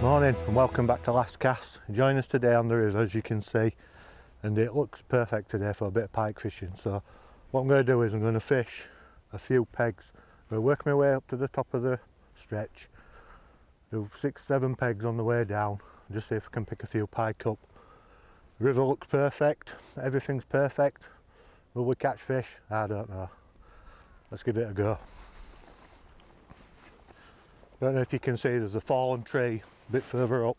Morning and welcome back to Last Cast. Join us today on the river, as you can see, and it looks perfect today for a bit of pike fishing. So what I'm going to do is I'm going to fish a few pegs. I'm going to work my way up to the top of the stretch, do 6-7 pegs on the way down, and just see if I can pick a few pike up. The river looks perfect, everything's perfect. Will we catch fish? I don't know. Let's give it a go. Don't know if you can see, there's a fallen tree a bit further up.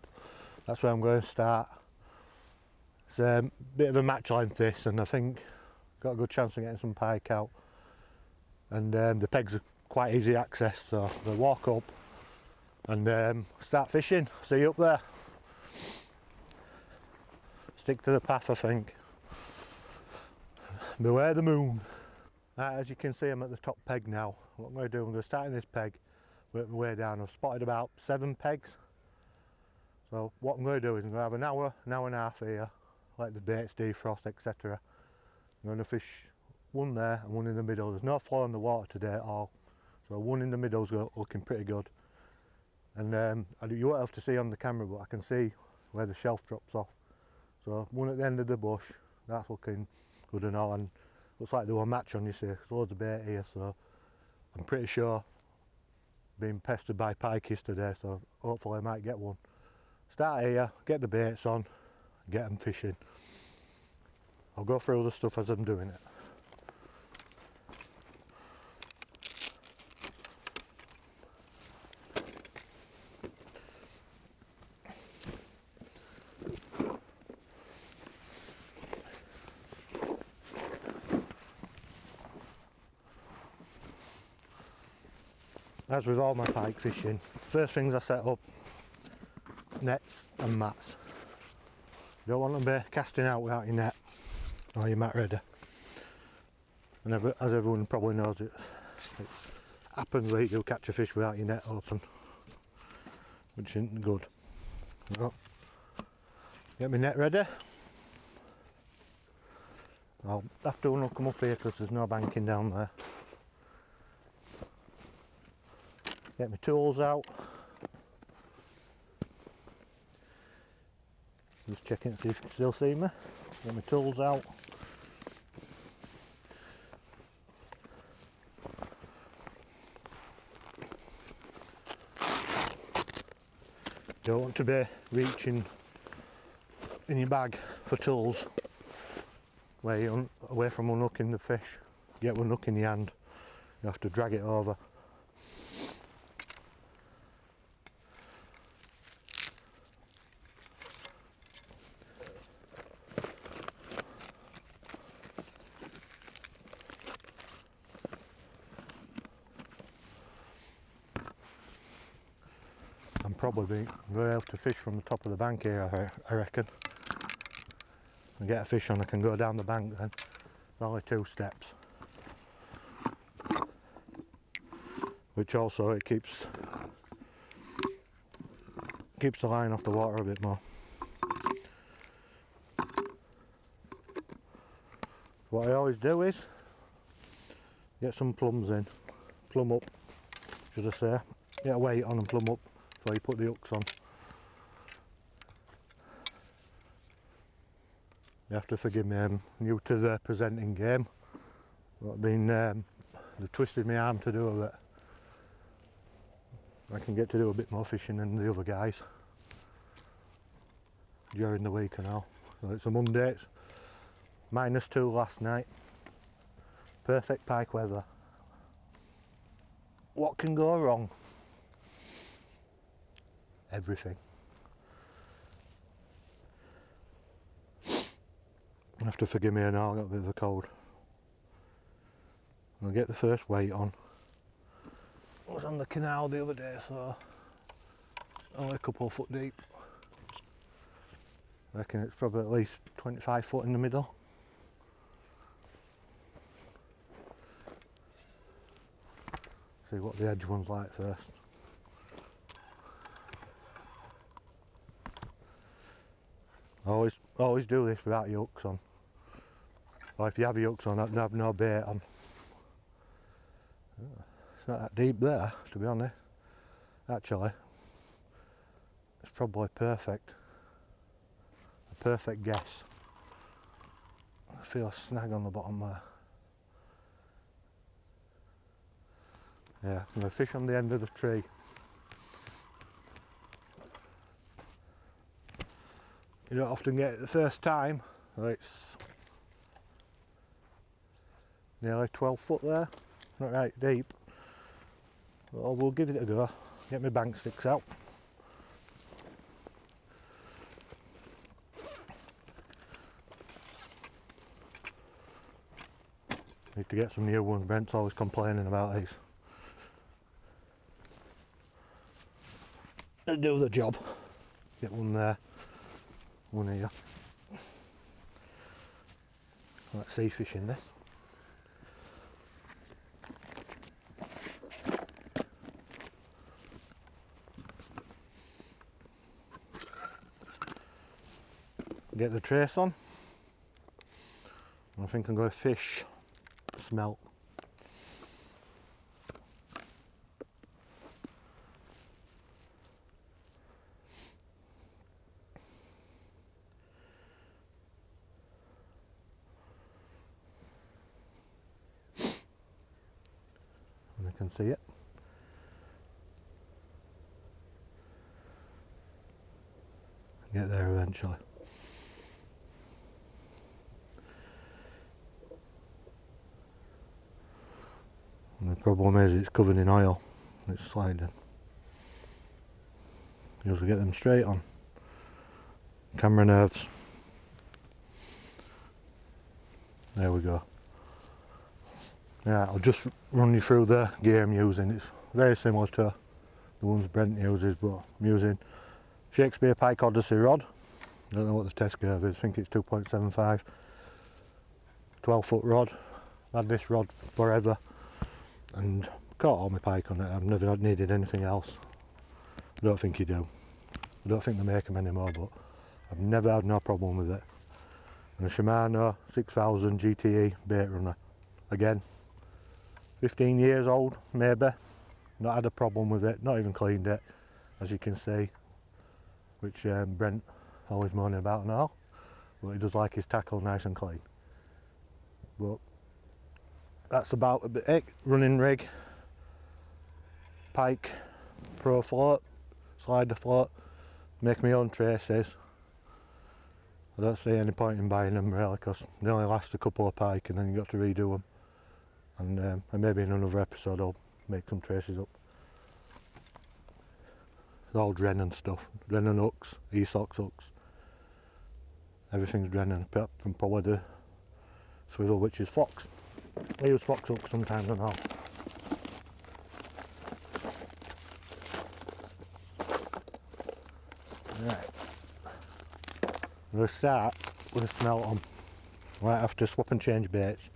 That's where I'm going to start. It's a bit of a match length this, and I think got a good chance of getting some pike out. And the pegs are quite easy access, so I'll walk up and start fishing. See you up there. Stick to the path, I think. Beware the moon. As you can see, I'm at the top peg now. What I'm going to do, I'm going to start in this peg, work my way down. I've spotted about 7 pegs. So what I'm going to do is I'm going to have an hour and a half here, let the baits defrost, etc. I'm going to fish one there and one in the middle. There's no flow in the water today at all, so one in the middle is looking pretty good. And you won't have to see on the camera, but I can see where the shelf drops off. So one at the end of the bush, that's looking good and all, and looks like there were a match on, you see. There's loads of bait here, so I'm pretty sure being pestered by pikeys today, so hopefully I might get one. Start here, get the baits on, get them fishing. I'll go through the stuff as I'm doing it. As with all my pike fishing, first things I set up, nets and mats. You don't want them to be casting out without your net or your mat ready. And as everyone probably knows, it happens that you do catch a fish without your net open, which isn't good. So, get my net ready. I'll have to come up here because there's no banking down there. Get my tools out. Just checking to see if you can still see me. Get my tools out. Don't want to be reaching in your bag for tools where you're away from unhooking the fish. Get one hook in your hand, you have to drag it over. I'm probably going to have to fish from the top of the bank here, I reckon. And get a fish on, I can go down the bank then. It's only 2 steps. Which also it keeps the line off the water a bit more. What I always do is get some plums in, plumb up, should I say. Get a weight on and plumb up before you put the hooks on. You have to forgive me, I'm new to the presenting game. They've twisted my arm to do a bit. I can get to do a bit more fishing than the other guys during the week and all. So it's a Monday, it's -2 last night. Perfect pike weather. What can go wrong? Everything. You have to forgive me now, I've got a bit of a cold. I'll get the first weight on. I was on the canal the other day, so only a couple of foot deep. I reckon it's probably at least 25 foot in the middle. See what the edge one's like first. Always do this without your hooks on. Or if you have your hooks on, I'd have no bait on. It's not that deep there, to be honest. Actually, It's probably perfect. A perfect guess. I feel a snag on the bottom there. Yeah, I'm going to fish on the end of the tree. You don't often get it the first time. It's nearly 12 foot there, not right deep. Well, we'll give it a go. Get my bank sticks out. Need to get some new ones. Brent's always complaining about these. They do the job. Get one there, one here. Like sea fishing this. Get the trace on. I think I'm going to fish smelt. And I can see it. Get there eventually. And the problem is it's covered in oil. It's sliding. You also get them straight on. Camera nerves. There we go. Yeah, I'll just run you through the gear I'm using. It's very similar to the ones Brent uses, but I'm using Shakespeare Pike Odyssey rod. I don't know what the test curve is, I think it's 2.75. 12 foot rod. I've had this rod forever and caught all my pike on it. I've never needed anything else. I don't think you do. I don't think they make them anymore, but I've never had no problem with it. And a Shimano 6000 GTE bait runner. Again, 15 years old maybe. Not had a problem with it, not even cleaned it, as you can see, which Brent always moaning about now, but he does like his tackle nice and clean. But that's about it. Running rig, pike, pro float, slider float, make my own traces. I don't see any point in buying them really, because they only last a couple of pike and then you've got to redo them. And maybe in another episode I'll make some traces up. It's all Drennan stuff, Drennan hooks, E-Sox hooks. Everything's Drennan, apart from probably the swivel, which is Fox. I use Fox hooks sometimes and all. Right. I'm going to start with a smelt on. Might have to swap and change baits.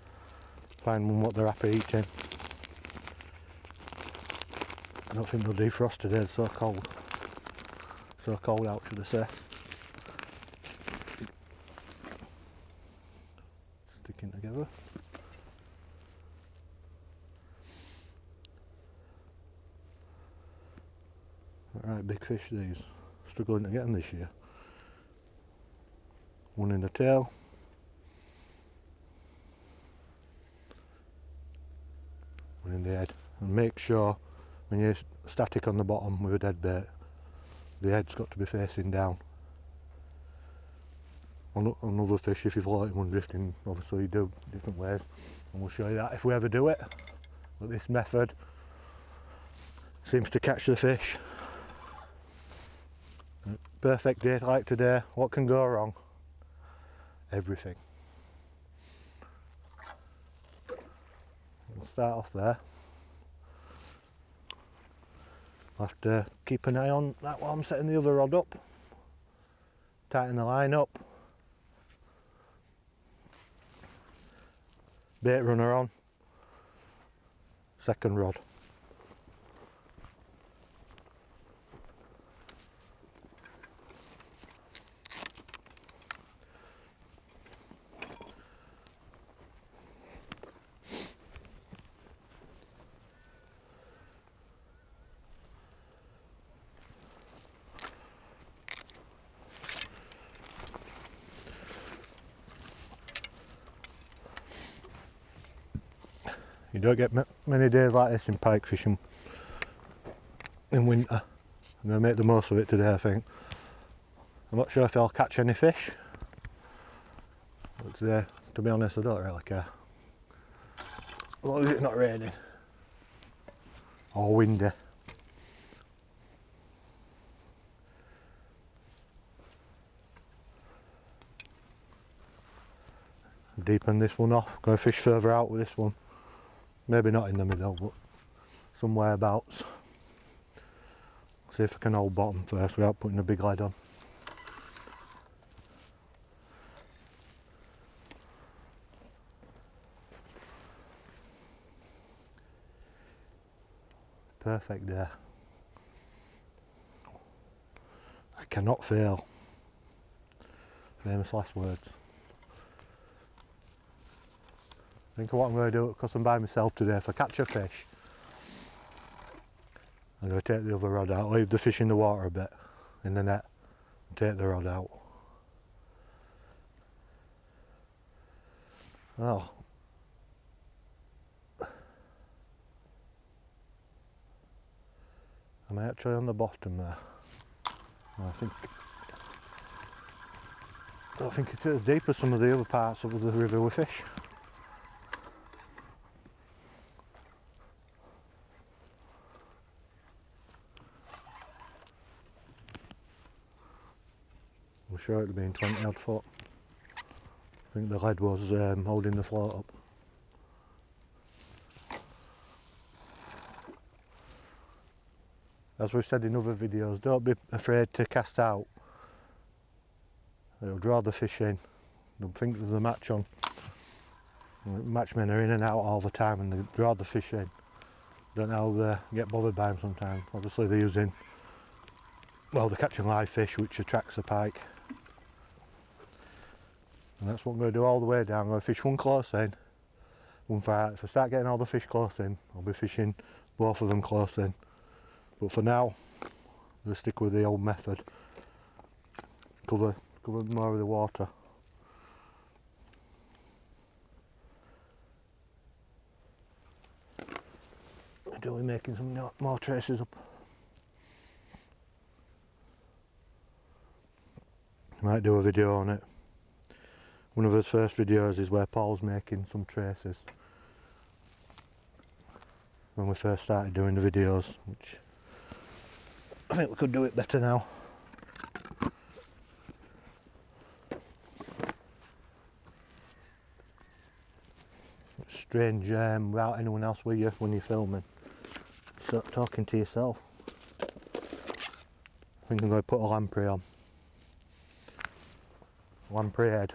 Find them what they're happy eating. I don't think they'll defrost today, it's so cold. So cold out, should I say. Sticking together. Right, big fish these. Struggling to get them this year. One in the tail. One in the head. And make sure when you're static on the bottom with a dead bait, the head's got to be facing down. On other fish, if you're floating one drifting, obviously you do different ways, and we'll show you that if we ever do it. But this method seems to catch the fish. Perfect day like today, what can go wrong? Everything. We'll start off there. I'll have to keep an eye on that while I'm setting the other rod up. Tighten the line up. Bait runner on. Second rod. You don't get many days like this in pike fishing in winter. I'm going to make the most of it today, I think. I'm not sure if I'll catch any fish, but today, to be honest, I don't really care. As long as it's not raining or windy. Deepen this one off, going to fish further out with this one. Maybe not in the middle, but somewhere abouts. See if I can hold bottom first without putting a big lead on. Perfect day. I cannot fail. Famous last words. Think of what I'm going to do because I'm by myself today. If I catch a fish, I'm going to take the other rod out, leave the fish in the water a bit in the net, and take the rod out. Oh. Am I actually on the bottom there? No, I don't think it's as deep as some of the other parts of the river we fish. I'm sure it would have been 20 odd foot. I think the lead was holding the float up. As we've said in other videos, don't be afraid to cast out. It'll draw the fish in. Don't think there's a match on. Matchmen are in and out all the time and they draw the fish in. Don't know how they get bothered by them sometimes. Obviously they're using, well, they're catching live fish which attracts the pike. And that's what I'm going to do all the way down. I'm going to fish one close in, one far out. If I start getting all the fish close in, I'll be fishing both of them close in. But for now, I'll stick with the old method. Cover more of the water. We're making some more traces up. I might do a video on it. One of his first videos is where Paul's making some traces. When we first started doing the videos, which I think we could do it better now. It's strange without anyone else with you when you're filming. Start talking to yourself. I think I'm going to put a lamprey on. Lamprey head.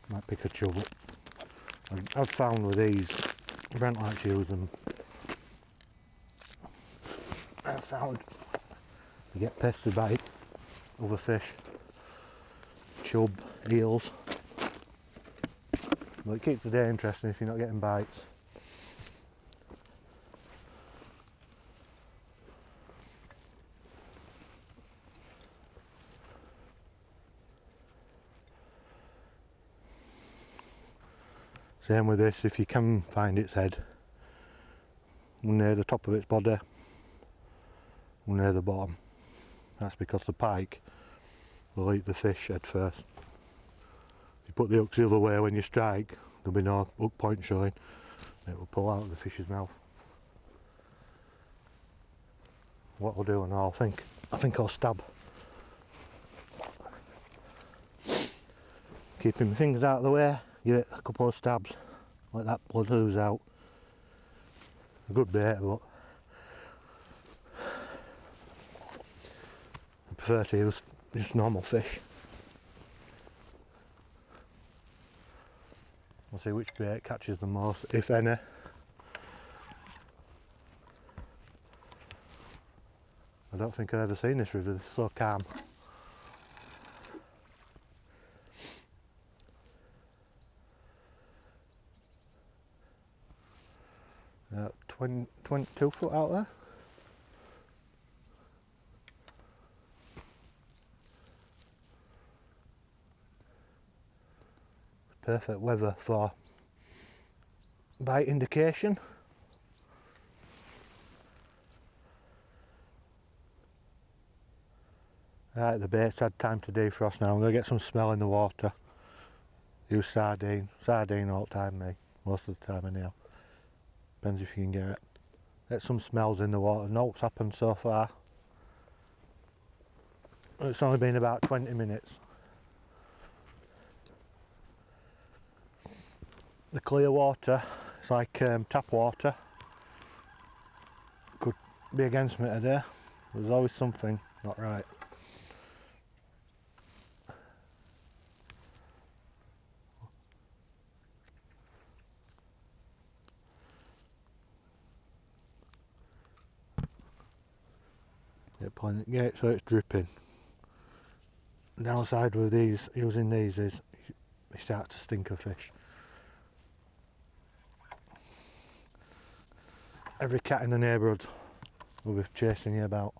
Might pick a chub up. I've found with these, Brent likes to use them. I've found you get pestered by other fish, chub, eels. But it keeps the day interesting if you're not getting bites. Same with this, if you can find its head, one near the top of its body, one near the bottom. That's because the pike will eat the fish head first. If you put the hooks the other way when you strike, there'll be no hook point showing. It will pull out of the fish's mouth. What I'll do now, I think I'll stab. Keeping my fingers out of the way, give it a couple of stabs, let that blood ooze out. A good bait, but I prefer to use just normal fish. We'll see which bait catches the most, if any. I don't think I've ever seen this river, this is so calm. About 22 foot out there. perfect weather for bite indication. Right, the bait's had time to defrost now. I'm going to get some smell in the water. Use sardine all the time, me, most of the time anyhow. Depends if you can get it. Get some smells in the water. No, what's happened so far. It's only been about 20 minutes. The clear water, it's like tap water. Could be against me today. There's always something not right. Get it so it's dripping. The downside with these, using these, is you start to stink of fish. Every cat in the neighbourhood will be chasing you about.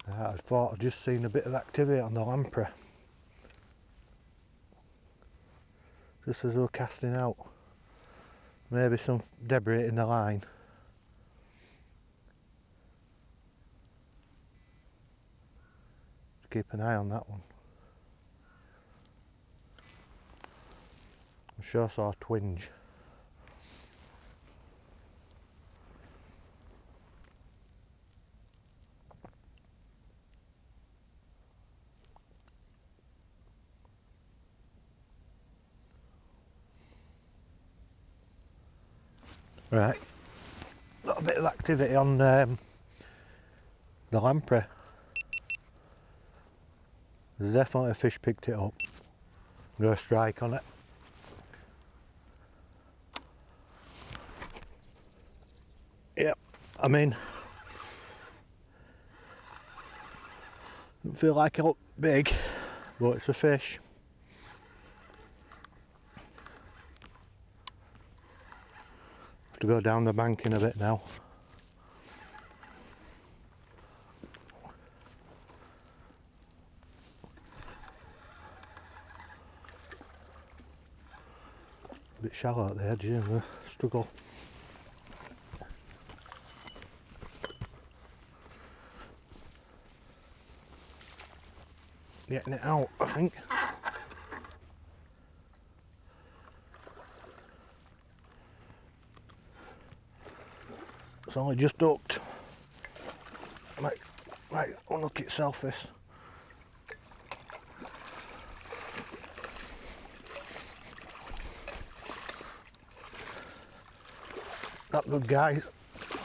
I thought I'd just seen a bit of activity on the lamprey. Just as they were casting out. Maybe some debris in the line. Keep an eye on that one. I'm sure I saw a twinge. Right, got a bit of activity on the lamprey. There's definitely a fish picked it up. Go strike on it. Yep, I'm in. Don't feel like it look big, but it's a fish. Have to go down the bank in a bit now. A bit shallow at the edge here, the struggle. Getting it out, I think. It's only just hooked. Might unhook itself this. Not good, guys.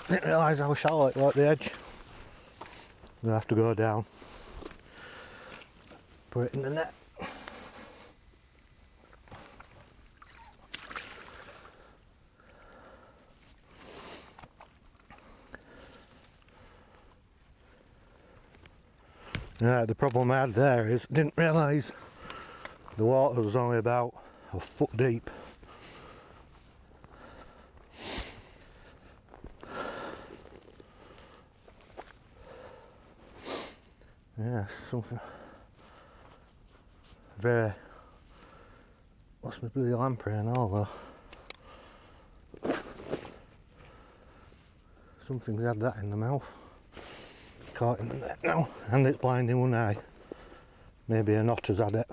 Didn't realise how shallow it was at the edge. I'm gonna have to go down. Put it in the net. Yeah, the problem I had there is didn't realise the water was only about a foot deep. Yeah, something very, lost my bloody lamprey and all though. Something's had that in the mouth. Caught in the net now, and it's blinding one eye. Maybe an otter's had it.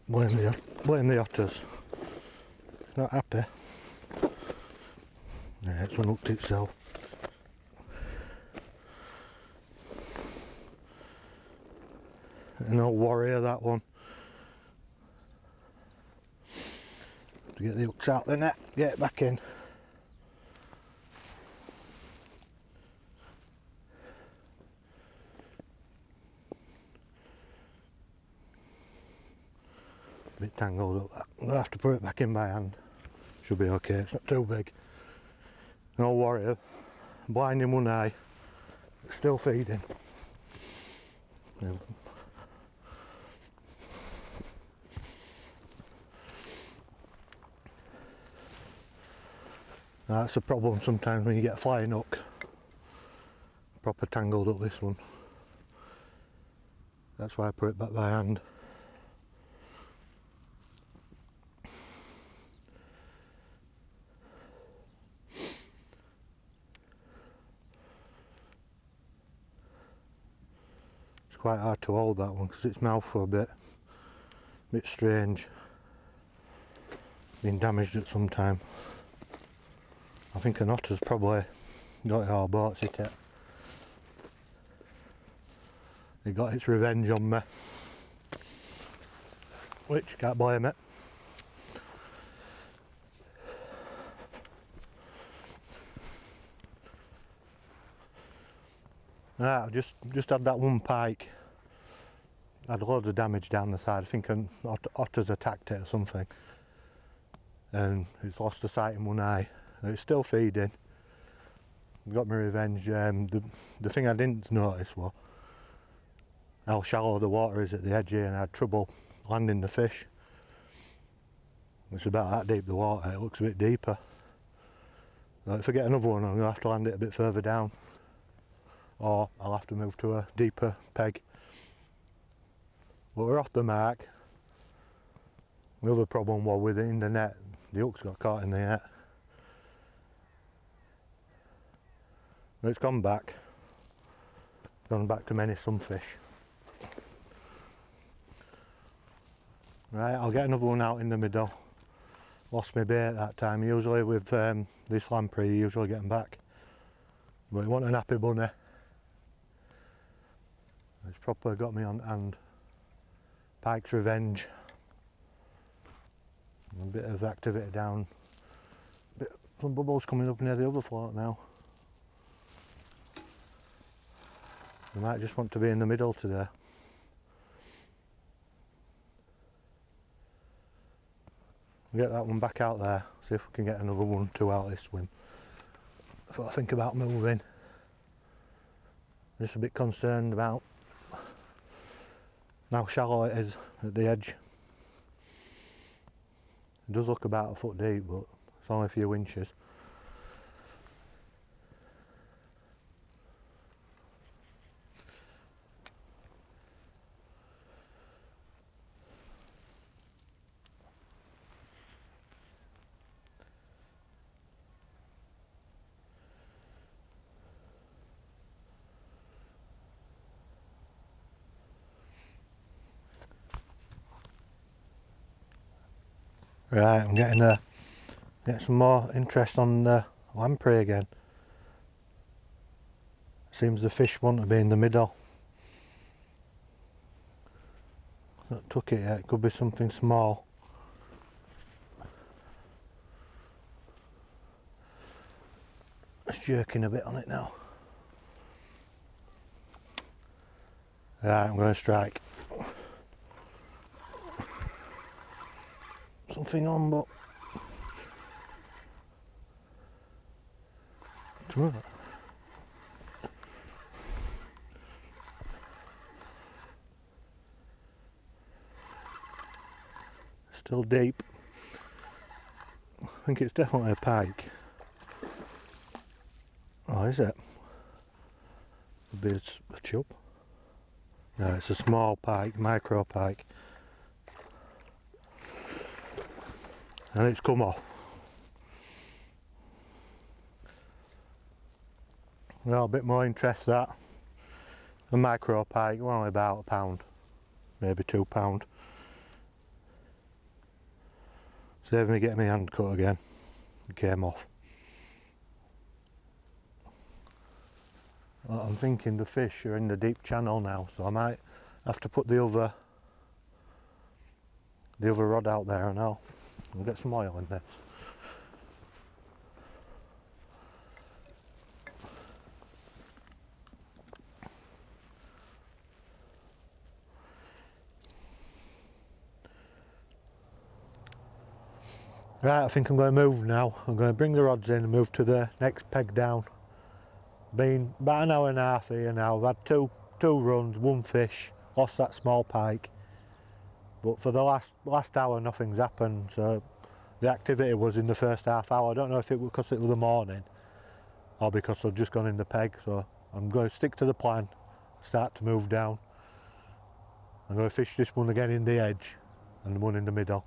Blame the otters. Not happy. Yeah, it's unhooked itself. An old warrior, that one. To get the hooks out the net, get it back in. A bit tangled up that. I'm going to have to put it back in by hand. Should be okay, it's not too big. An old warrior, blind in one eye, still feeding. Yeah. That's a problem sometimes when you get a flying hook. Proper tangled up this one. That's why I put it back by hand. It's quite hard to hold that one because its mouth for a bit strange. Been damaged at some time. I think an otter's probably got it all bought it. It got its revenge on me, which can't blame it. Right, I've just had that one pike. Had loads of damage down the side. I think an otter's attacked it or something, and it's lost the sight in one eye. It's still feeding. Got my revenge. The thing I didn't notice was how shallow the water is at the edge here, and I had trouble landing the fish. It's about that deep, the water. It looks a bit deeper. If I get another one, I'm going to have to land it a bit further down, or I'll have to move to a deeper peg. But we're off the mark. The other problem was with it in the net. The hooks got caught in the net. But it's gone back to many sunfish. Right, I'll get another one out in the middle. Lost my bait that time. Usually with this lamprey, you usually get them back. But it wasn't an happy bunny. It's properly got me on hand. Pike's revenge. A bit of activity down. Some bubbles coming up near the other float now. I might just want to be in the middle today. We'll get that one back out there, see if we can get another 1-2 out this swim. That's what I think about moving. I'm just a bit concerned about how shallow it is at the edge. It does look about a foot deep, but it's only a few inches. Right, I'm getting some more interest on lamprey again. Seems the fish want to be in the middle. Not took it yet. It could be something small. It's jerking a bit on it now. Right, I'm going to strike. Something on, but still deep. I think it's definitely a pike. Oh, is it? Maybe it's a chub. No, it's a small pike, micro pike. And it's come off. Well, a bit more interest that. A micro pike, only about a pound, maybe £2. Saved me getting my hand cut again. It came off. Well, I'm thinking the fish are in the deep channel now, so I might have to put the other rod out there, and I'll get some oil in this. Right, I think I'm going to move now. I'm going to bring the rods in and move to the next peg down. Been about an hour and a half here now. I've had two runs, one fish, lost that small pike. But for the last hour, nothing's happened. So the activity was in the first half hour. I don't know if it was because it was the morning or because I've just gone in the peg, so I'm going to stick to the plan, start to move down. I'm going to fish this one again in the edge and the one in the middle.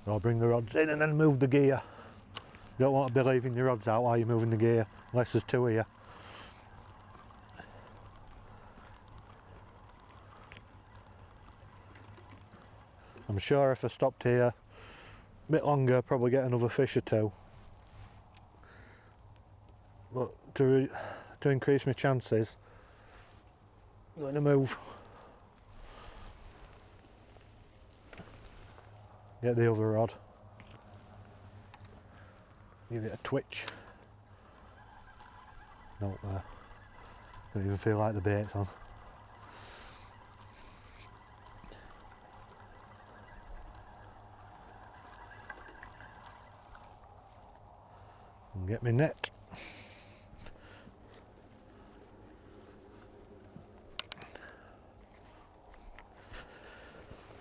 So I'll bring the rods in and then move the gear. You don't want to be leaving your rods out while you're moving the gear, unless there's two here. I'm sure if I stopped here a bit longer, I'd probably get another fish or two. But to increase my chances, I'm going to move. Get the other rod. Give it a twitch. Not there. Don't even feel like the bait's on. And get my net.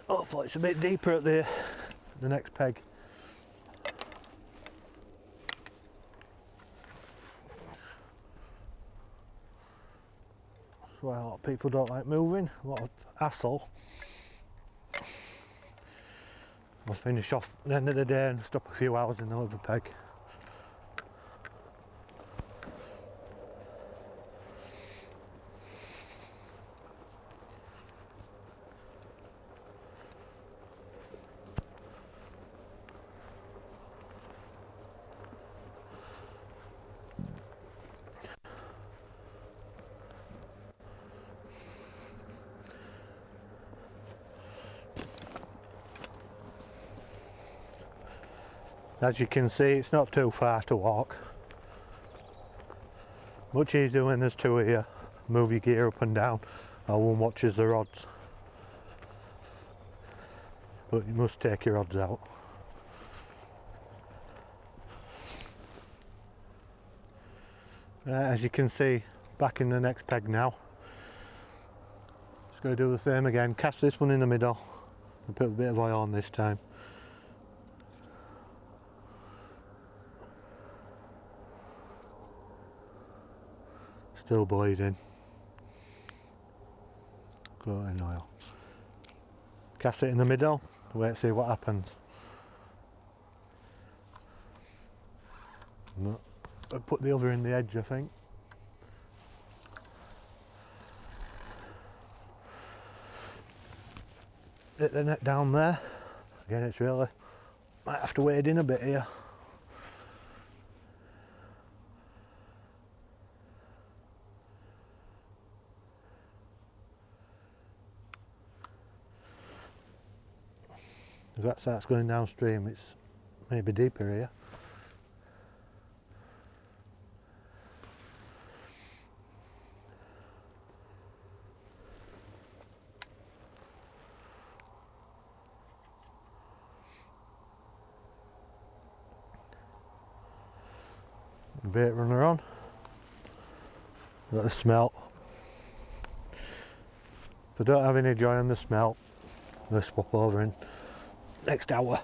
Hopefully it's a bit deeper at the next peg. That's why a lot of people don't like moving, a lot of hassle. I'll finish off at the end of the day and stop a few hours in another peg. As you can see, it's not too far to walk. Much easier when there's two here. Move your gear up and down, or one watches the rods. But you must take your rods out. As you can see, back in the next peg now. Just going to do the same again. Cast this one in the middle and put a bit of oil on this time. Still bleeding. Floating oil. Cast it in the middle, wait to see what happens. No, I'll put the other in the edge, I think. Hit the net down there. Again, it's really, might have to wade in a bit here. If that starts going downstream, it's maybe deeper here. Bait runner on. Got the smelt. If I don't have any joy on the smelt, I'll swap over in next hour.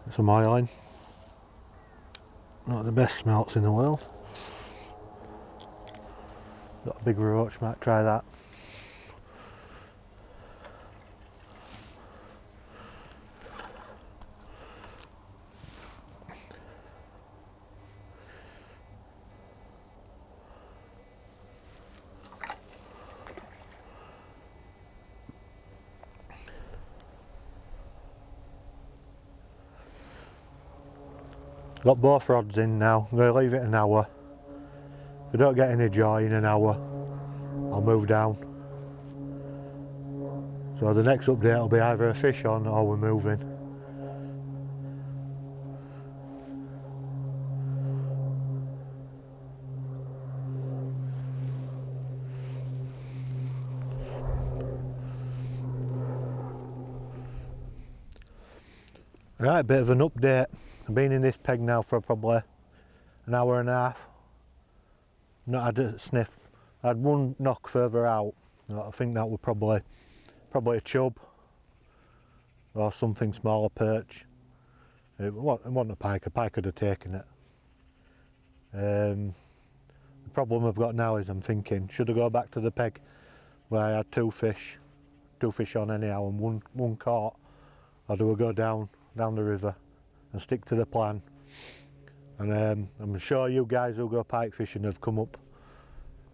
Some eyeline. Not the best smelts in the world. Got a big roach, might try that. Got both rods in now. I'm going to leave it an hour. If I don't get any joy in an hour, I'll move down. So the next update will be either a fish on or we're moving. Right, a bit of an update. I've been in this peg now for probably an hour and a half. Not had a sniff. I had one knock further out. I think that was probably a chub or something smaller, perch. It wasn't a pike could have taken it. The problem I've got now is I'm thinking, should I go back to the peg where I had two fish on anyhow and one caught, or do I go down the river and stick to the plan? And I'm sure you guys who go pike fishing have come up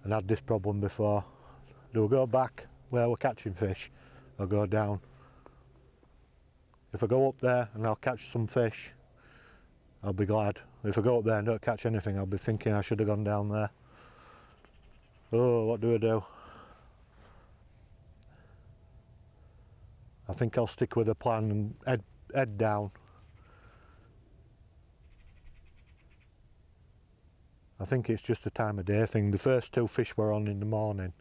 and had this problem before. Do I go back where we're catching fish or go down? If I go up there and I'll catch some fish, I'll be glad. If I go up there and don't catch anything, I'll be thinking I should have gone down there. Oh, what do I do? I think I'll stick with the plan and head down. I think it's just a time of day thing. The first two fish were on in the morning.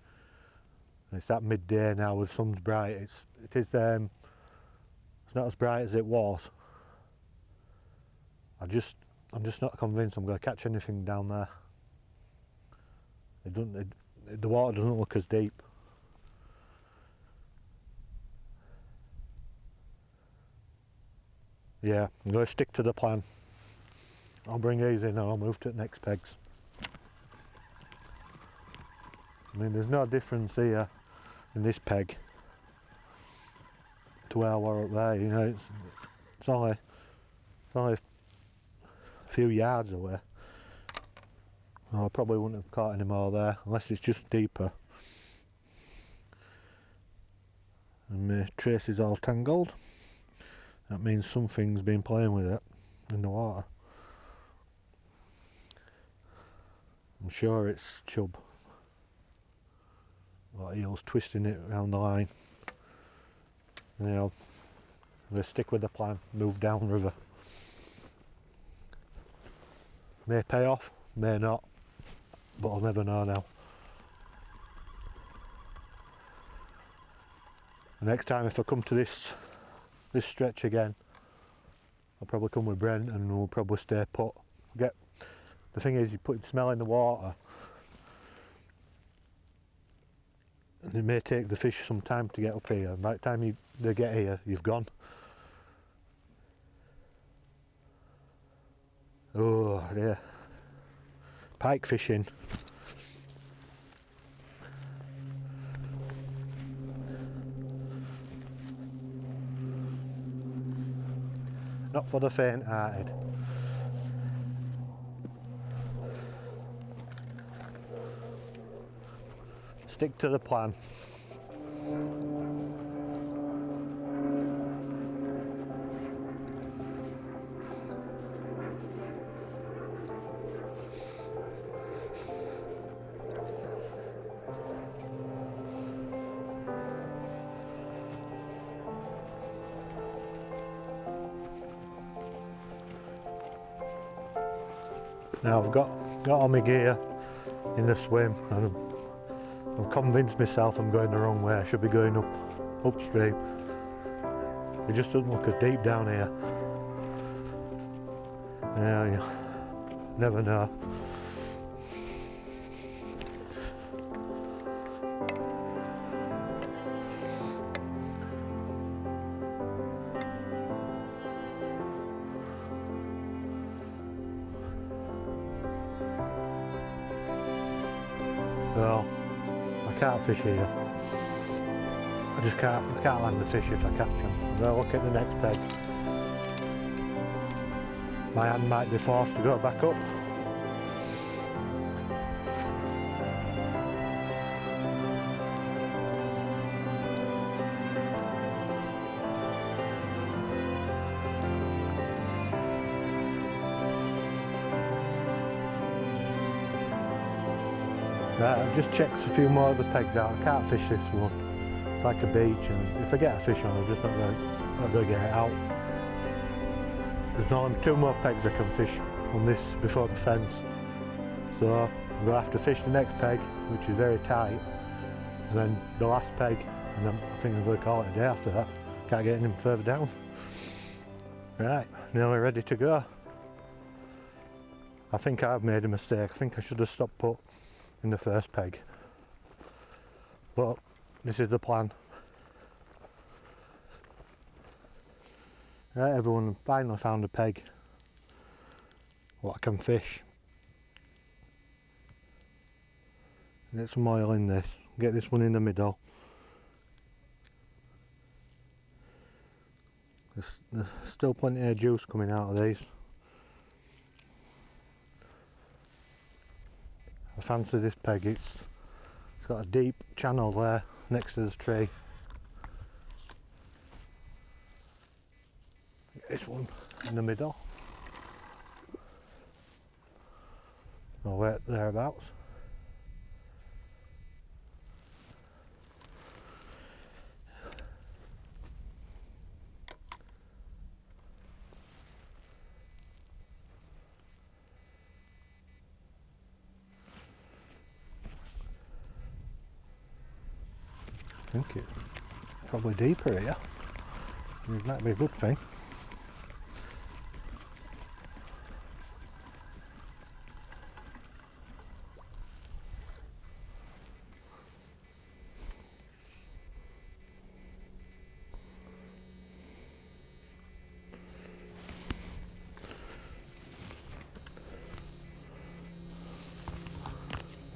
It's at midday now, the sun's bright. It's not as bright as it was. I'm just not convinced I'm going to catch anything down there. The water doesn't look as deep. Yeah, I'm going to stick to the plan. I'll bring these in and I'll move to the next pegs. I mean, there's no difference here in this peg to where I were up there. You know, it's only a few yards away. I probably wouldn't have caught any more there unless it's just deeper. And my trace is all tangled. That means something's been playing with it in the water. I'm sure it's chub. Or eels twisting it around the line. You know, I'm going to stick with the plan, move down river. May pay off, may not, but I'll never know now. The next time if I come to this stretch again, I'll probably come with Brent and we'll probably stay put. The thing is, you put smell in the water and it may take the fish some time to get up here, and by the time they get here, you've gone. Oh dear. Pike fishing. Not for the faint-hearted. Stick to the plan. Now I've got all my gear in the swim and I've convinced myself I'm going the wrong way. I should be going upstream. It just doesn't look as deep down here. Yeah, you never know. Well, I can't fish here. I just can't land the fish if I catch them. I'm going to look at the next peg. My hand might be forced to go back up. I've just checked a few more of the pegs out. I can't fish this one. It's like a beach, and if I get a fish on, I'm just not going to get it out. There's only two more pegs I can fish on this before the fence. So I'm going to have to fish the next peg, which is very tight, and then the last peg, and then I think I'm going to call it a day after that. Can't get any further down. Right, nearly ready to go. I think I've made a mistake. I think I should have stopped put in the first peg. But this is the plan. Right, everyone, finally found a peg what I can fish. Get some oil in this. Get this one in the middle. There's still plenty of juice coming out of these. I fancy this peg. It's got a deep channel there next to this tree. Get this one in the middle. I'll wait thereabouts. I think it's probably deeper here. It might be a good thing.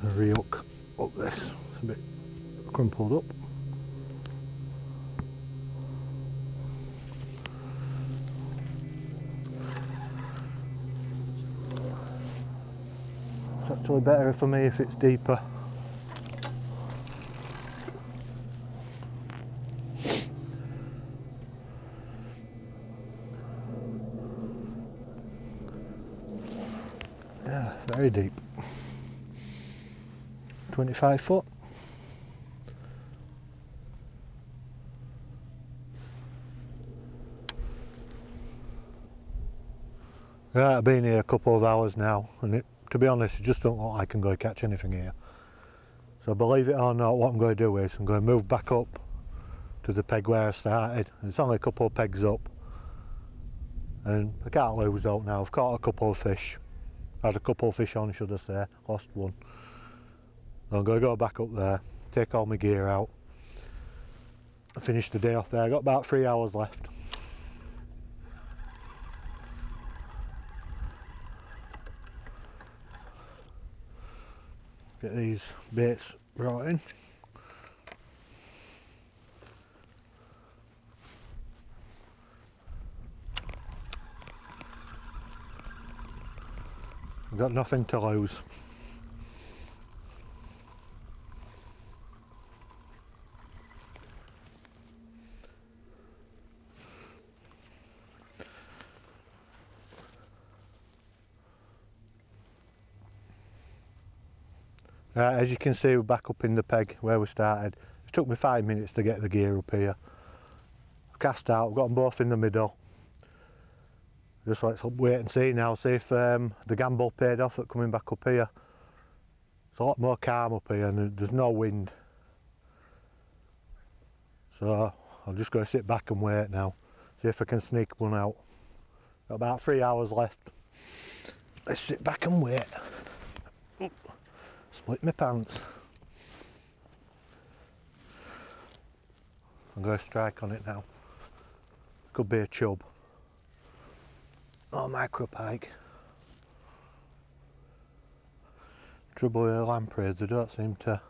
The re-hook up this. It's a bit crumpled up. It's actually better for me if it's deeper. Yeah, very deep. 25 foot. Right, I've been here a couple of hours now, and to be honest, it just don't look like I can go catch anything here. So believe it or not, what I'm going to do is I'm going to move back up to the peg where I started. It's only a couple of pegs up, and I can't lose out now. I've caught a couple of fish. Had a couple of fish on, should I say. Lost one. So I'm going to go back up there, take all my gear out, and finish the day off there. I've got about 3 hours left. Get these baits brought in. I've got nothing to lose. As you can see, we're back up in the peg where we started. It took me 5 minutes to get the gear up here. I've cast out, I've got them both in the middle. Just let's wait and see now, see if the gamble paid off at coming back up here. It's a lot more calm up here and there's no wind. So I'm just going to sit back and wait now, see if I can sneak one out. Got about 3 hours left. Let's sit back and wait. Split my pants. I'm going to strike on it now. Could be a chub. Or micro pike. Trouble with lampreys, they don't seem to.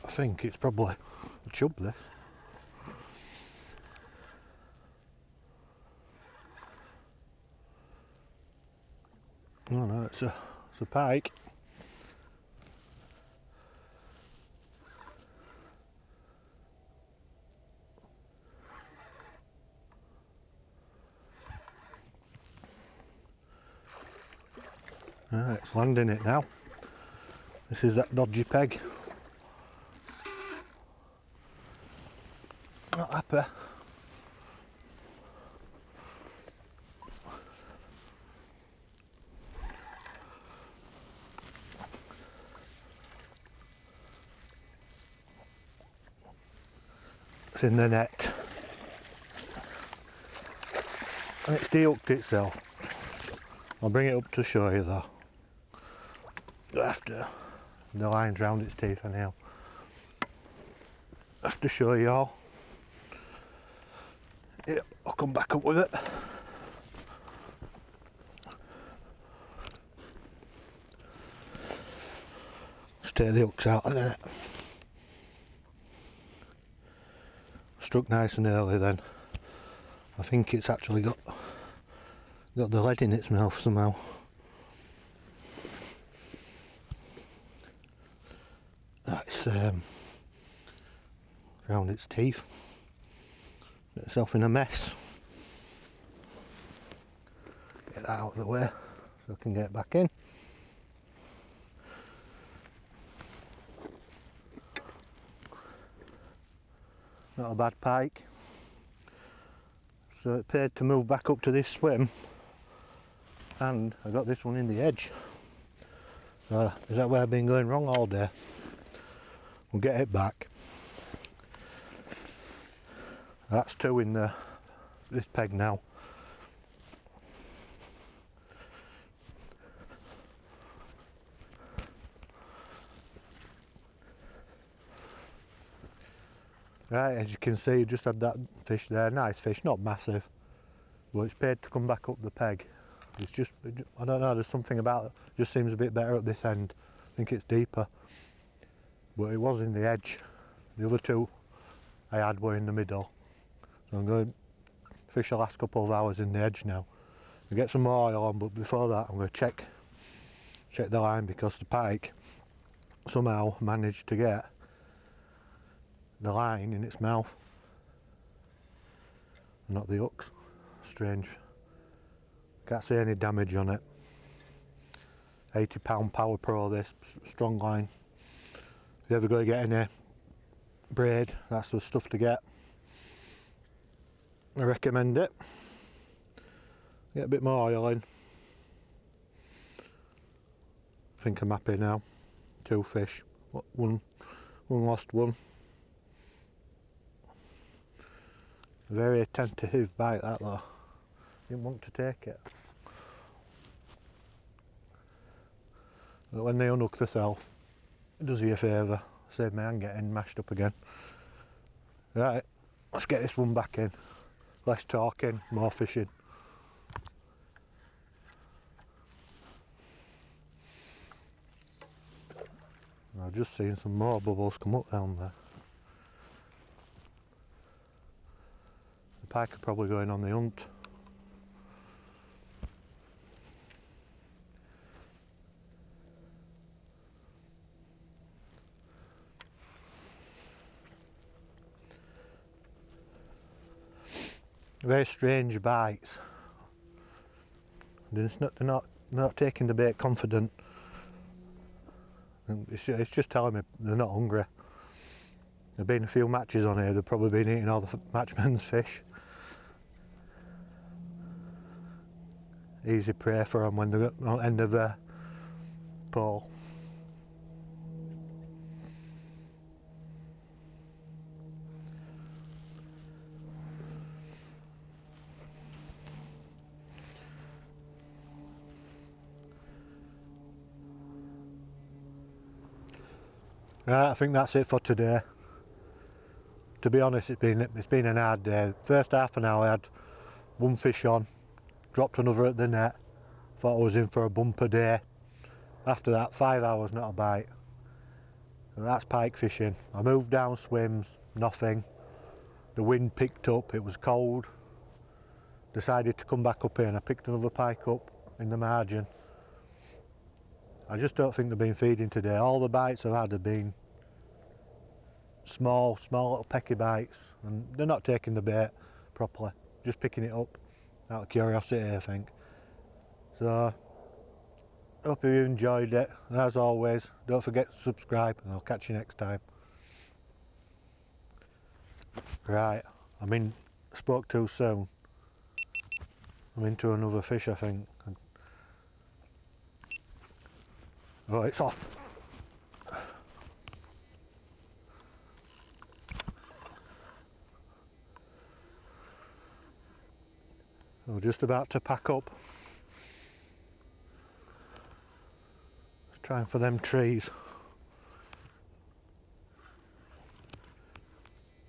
I think it's probably a chub this. Oh no, it's a pike. Right, it's landing it now. This is that dodgy peg. Not happy. hook's in the net. And it's de-hooked itself. I'll bring it up to show you though. After the line's round its teeth anyhow. I have to show you all. Yep, I'll come back up with it. Just take the hooks out of the net. Struck nice and early then. I think it's actually got the lead in its mouth somehow. That's around its teeth. Get itself in a mess. Get that out of the way so I can get back in. Not a bad pike. So it paid to move back up to this swim, and I got this one in the edge. Is that where I've been going wrong all day? We'll get it back. That's two in this peg now. Right, as you can see, you just had that fish there. Nice fish, not massive, but it's paid to come back up the peg. It's just, I don't know, there's something about it. Just seems a bit better at this end. I think it's deeper, but it was in the edge. The other two I had were in the middle. So I'm going to fish the last couple of hours in the edge now. I'll get some more oil on, but before that I'm going to check the line, because the pike somehow managed to get the line in its mouth, not the hooks. Strange. Can't see any damage on it. £80 Power Pro, this strong line. If you're ever going to get any braid, that's the stuff to get. I recommend it. Get a bit more oil in. I think I'm happy now. Two fish. One lost one. Very tentative bite that though. Didn't want to take it. But when they unhook themselves, it does you a favour. Save my hand getting mashed up again. Right, let's get this one back in. Less talking, more fishing. I've just seen some more bubbles come up down there. The pike are probably going on the hunt. Very strange bites. They're not taking the bait confident. And it's just telling me they're not hungry. There've been a few matches on here. They've probably been eating all the matchmen's fish. Easy prey for them when they're at the end of their pole. Right, I think that's it for today. To be honest, it's been an hard day. First half an hour I had one fish on, dropped another at the net, thought I was in for a bumper day. After that, 5 hours, not a bite. And that's pike fishing. I moved down swims, nothing. The wind picked up, it was cold. Decided to come back up here and I picked another pike up in the margin. I just don't think they've been feeding today. All the bites I've had have been small little pecky bites, and they're not taking the bait properly, just picking it up out of curiosity, I think. So, hope you enjoyed it, and as always, don't forget to subscribe, and I'll catch you next time. Right, spoke too soon. I'm into another fish, I think. Oh, it's off. We're just about to pack up. Just trying for them trees.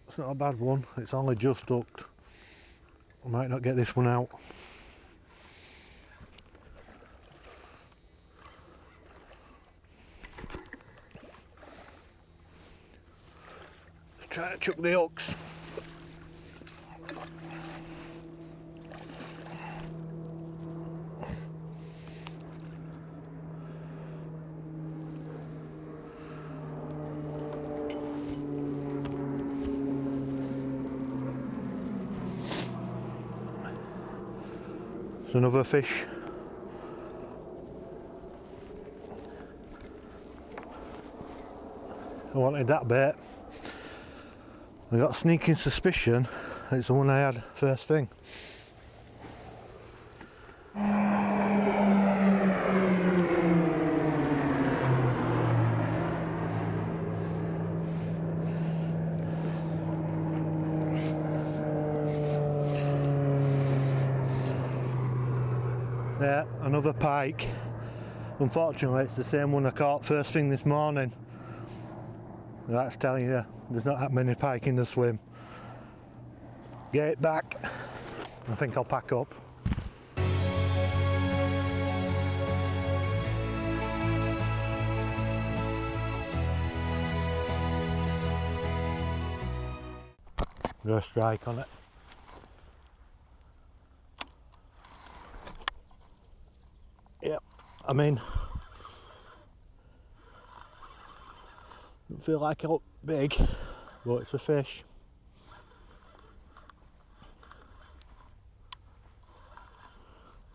It's not a bad one, it's only just hooked. I might not get this one out. Just trying to chuck the hooks. It's another fish. I wanted that bait. I got a sneaking suspicion it's the one I had first thing. Yeah, another pike. Unfortunately, it's the same one I caught first thing this morning. That's telling you, there's not that many pike in the swim. Get it back. I think I'll pack up. Go strike on it. Yep, I'm in. Don't feel like I look big, but it's a fish.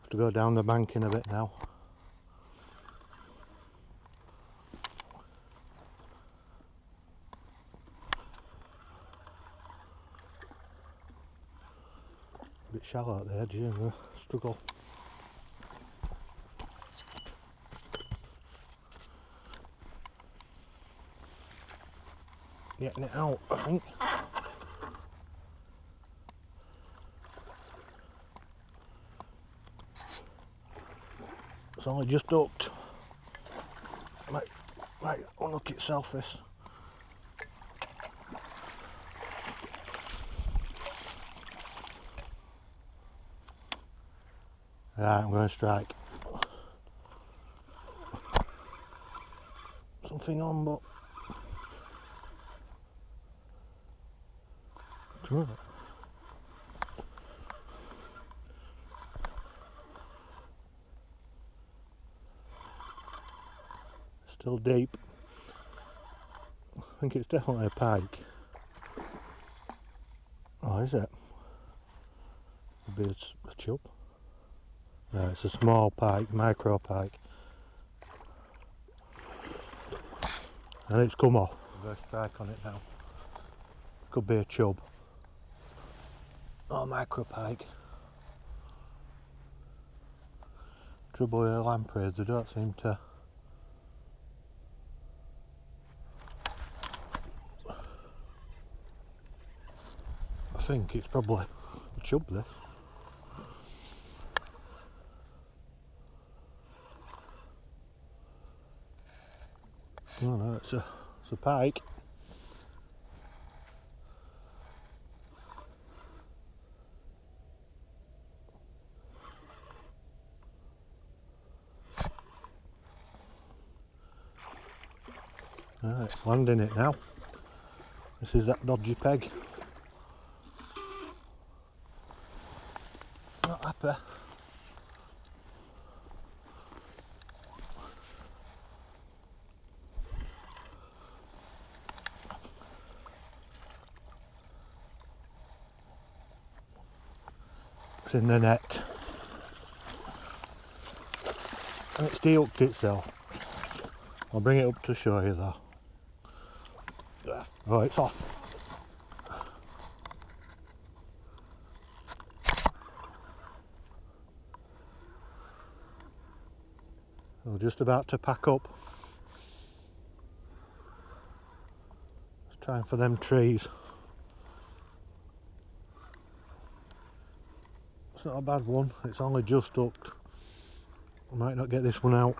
Have to go down the bank in a bit now. A bit shallow at the edge, and the struggle. Getting it out, I think. It's only just hooked. Might unhook itself this. Right, I'm going to strike. Something on, but still deep. I think it's definitely a pike. Oh, is it? Maybe it's a chub. No, it's a small pike, micro pike. And it's come off. I'm going to strike on it now. Could be a chub. Oh, micro pike. Trouble with lampreys, they don't seem to. I think it's probably a chub this. Oh no, it's a pike. Ah, it's landing it now. This is that dodgy peg. Not happy. It's in the net. And it's de-hooked itself. I'll bring it up to show you though. Oh, it's off. We're just about to pack up. Just trying for them trees. It's not a bad one, it's only just hooked. I might not get this one out.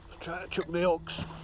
Let's try to chuck the hooks.